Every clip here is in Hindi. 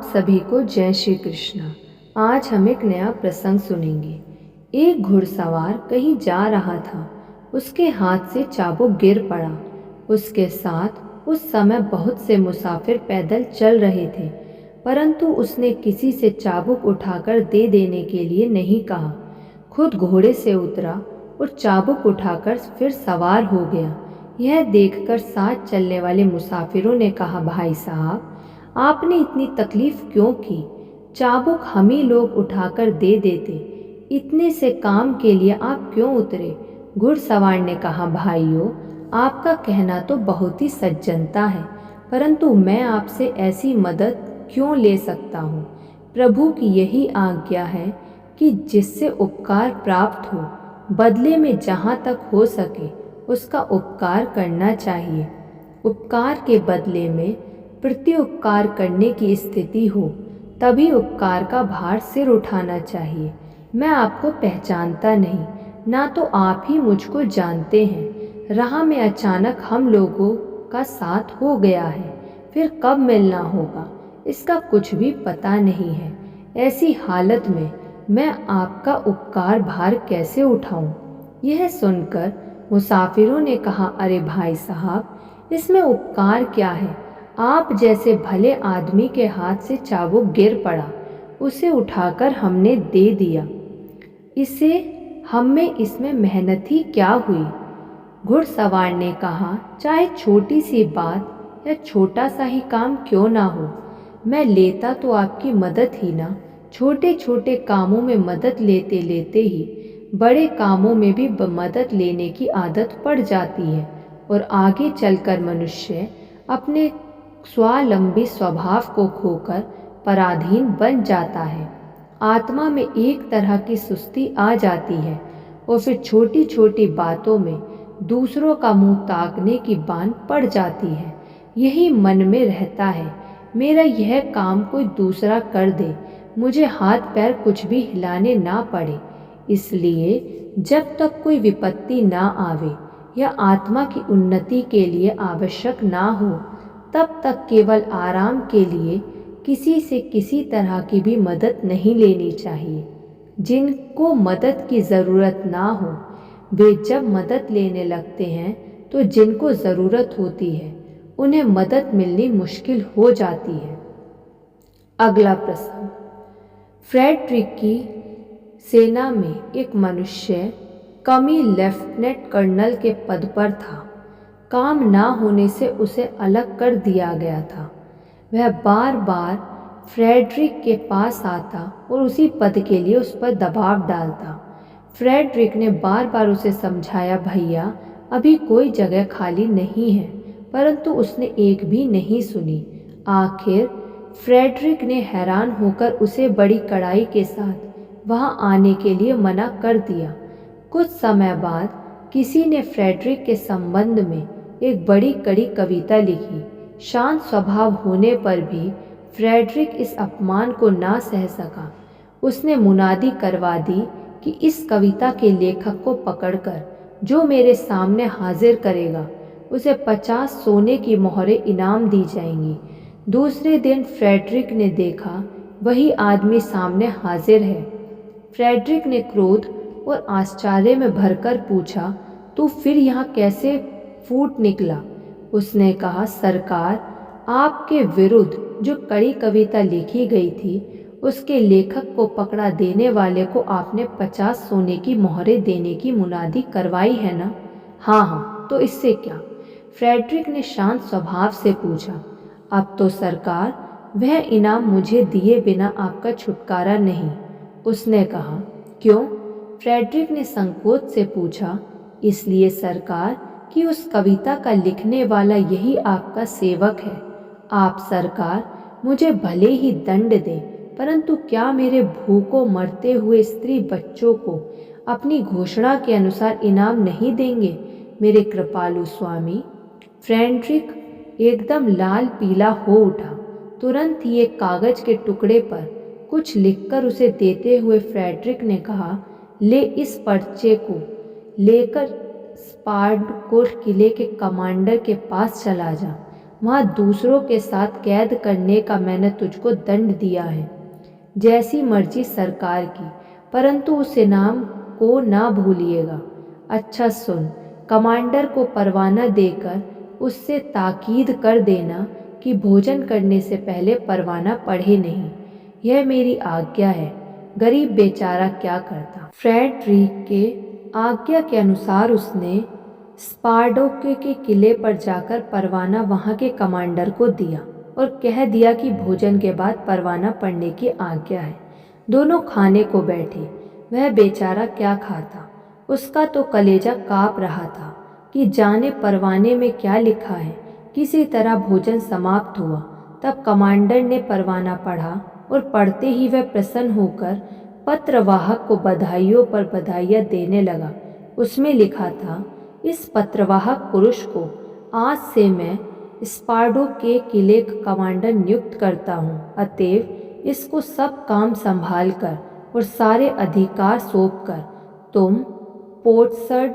सभी को जय श्री कृष्ण। आज हम एक नया प्रसंग सुनेंगे। एक घुड़सवार कहीं जा रहा था। उसके हाथ से चाबुक गिर पड़ा। उसके साथ उस समय बहुत से मुसाफिर पैदल चल रहे थे, परंतु उसने किसी से चाबुक उठाकर दे देने के लिए नहीं कहा। खुद घोड़े से उतरा और चाबुक उठाकर फिर सवार हो गया। यह देखकर साथ चलने वाले मुसाफिरों ने कहा, भाई साहब, आपने इतनी तकलीफ क्यों की? चाबुक हम ही लोग उठाकर दे देते। इतने से काम के लिए आप क्यों उतरे? घुड़सवार ने कहा, भाइयों, आपका कहना तो बहुत ही सज्जनता है, परंतु मैं आपसे ऐसी मदद क्यों ले सकता हूँ? प्रभु की यही आज्ञा है कि जिससे उपकार प्राप्त हो, बदले में जहाँ तक हो सके उसका उपकार करना चाहिए। उपकार के बदले में प्रति उपकार करने की स्थिति हो, तभी उपकार का भार सिर उठाना चाहिए। मैं आपको पहचानता नहीं, ना तो आप ही मुझको जानते हैं। राह में अचानक हम लोगों का साथ हो गया है, फिर कब मिलना होगा इसका कुछ भी पता नहीं है। ऐसी हालत में मैं आपका उपकार भार कैसे उठाऊं? यह सुनकर मुसाफिरों ने कहा, अरे भाई साहब, इसमें उपकार क्या है? आप जैसे भले आदमी के हाथ से चाबुक गिर पड़ा, उसे उठाकर हमने दे दिया। इसमें मेहनत ही क्या हुई? घुड़सवार ने कहा, चाहे छोटी सी बात या छोटा सा ही काम क्यों ना हो, मैं लेता तो आपकी मदद ही ना। छोटे छोटे कामों में मदद लेते लेते ही बड़े कामों में भी मदद लेने की आदत पड़ जाती है, और आगे चलकर मनुष्य अपने स्वावलंबी स्वभाव को खोकर पराधीन बन जाता है। आत्मा में एक तरह की सुस्ती आ जाती है और फिर छोटी छोटी बातों में दूसरों का मुंह ताकने की बान पड़ जाती है। यही मन में रहता है, मेरा यह काम कोई दूसरा कर दे, मुझे हाथ पैर कुछ भी हिलाने ना पड़े। इसलिए जब तक कोई विपत्ति ना आवे या आत्मा की उन्नति के लिए आवश्यक ना हो, तब तक केवल आराम के लिए किसी से किसी तरह की भी मदद नहीं लेनी चाहिए। जिनको मदद की ज़रूरत ना हो, वे जब मदद लेने लगते हैं तो जिनको ज़रूरत होती है उन्हें मदद मिलनी मुश्किल हो जाती है। अगला प्रश्न। फ्रेडरिक की सेना में एक मनुष्य कमी लेफ्टिनेंट कर्नल के पद पर था। काम ना होने से उसे अलग कर दिया गया था। वह बार बार फ्रेडरिक के पास आता और उसी पद के लिए उस पर दबाव डालता। फ्रेडरिक ने बार बार उसे समझाया, भैया, अभी कोई जगह खाली नहीं है, परंतु उसने एक भी नहीं सुनी। आखिर फ्रेडरिक ने हैरान होकर उसे बड़ी कड़ाई के साथ वहां आने के लिए मना कर दिया। कुछ समय बाद किसी ने फ्रेडरिक के संबंध में एक बड़ी कड़ी कविता लिखी। शांत स्वभाव होने पर भी फ्रेडरिक इस अपमान को ना सह सका। उसने मुनादी करवा दी कि इस कविता के लेखक को पकड़कर जो मेरे सामने हाजिर करेगा उसे 50 सोने की मोहरें इनाम दी जाएंगी। दूसरे दिन फ्रेडरिक ने देखा वही आदमी सामने हाजिर है। फ्रेडरिक ने क्रोध और आश्चर्य में भरकर पूछा, तू फिर यहाँ कैसे फूट निकला? उसने कहा, सरकार, आपके विरुद्ध जो कड़ी कविता लिखी गई थी उसके लेखक को पकड़ा देने वाले को आपने 50 सोने की मोहरें देने की मुनादी करवाई है ना? हाँ हाँ, तो इससे क्या? फ्रेडरिक ने शांत स्वभाव से पूछा। अब तो सरकार, वह इनाम मुझे दिए बिना आपका छुटकारा नहीं। उसने कहा, क्यों? फ्रेडरिक ने संकोच से पूछा। इसलिए सरकार कि उस कविता का लिखने वाला यही आपका सेवक है। आप सरकार मुझे भले ही दंड दें, परंतु क्या मेरे भूखों मरते हुए स्त्री बच्चों को अपनी घोषणा के अनुसार इनाम नहीं देंगे? मेरे कृपालु स्वामी। फ्रेडरिक एकदम लाल पीला हो उठा। तुरंत ही एक कागज के टुकड़े पर कुछ लिखकर उसे देते हुए फ्रेडरिक ने कहा, ले, इस पर्चे को लेकर स्पार्डकोर किले के कमांडर के पास चला जा। वहाँ दूसरों के साथ कैद करने का मैंने तुझको दंड दिया है। जैसी मर्जी सरकार की, परंतु उस इनाम को ना भूलिएगा। अच्छा सुन, कमांडर को परवाना देकर उससे ताकीद कर देना कि भोजन करने से पहले परवाना पढ़े नहीं। यह मेरी आज्ञा है। गरीब बेचारा क्या करता। फ्रेडरिक के आज्ञा के अनुसार उसने स्पार्डोके के किले पर जाकर परवाना वहाँ के कमांडर को दिया और कह दिया कि भोजन के बाद परवाना पढ़ने की आज्ञा है। दोनों खाने को बैठे। वह बेचारा क्या खाता, उसका तो कलेजा काँप रहा था कि जाने परवाने में क्या लिखा है। किसी तरह भोजन समाप्त हुआ। तब कमांडर ने परवाना पढ़ा और पढ़ते ही वह प्रसन्न होकर पत्रवाहक को बधाइयों पर बधाइयाँ देने लगा। उसमें लिखा था, इस पत्रवाहक पुरुष को आज से मैं स्पार्डो के किले का कमांडर नियुक्त करता हूँ। अतएव इसको सब काम संभाल कर और सारे अधिकार सौंप कर तुम पोर्टसर्ड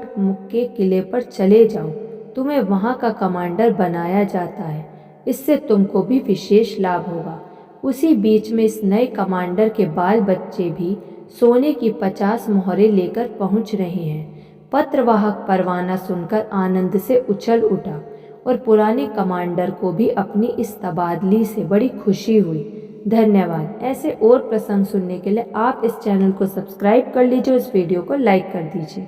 के किले पर चले जाओ। तुम्हें वहाँ का कमांडर बनाया जाता है। इससे तुमको भी विशेष लाभ होगा। उसी बीच में इस नए कमांडर के बाल बच्चे भी सोने की 50 मोहरें लेकर पहुँच रहे हैं। पत्रवाहक परवाना सुनकर आनंद से उछल उठा और पुराने कमांडर को भी अपनी इस तबादली से बड़ी खुशी हुई। धन्यवाद। ऐसे और प्रसंग सुनने के लिए आप इस चैनल को सब्सक्राइब कर लीजिए और इस वीडियो को लाइक कर दीजिए।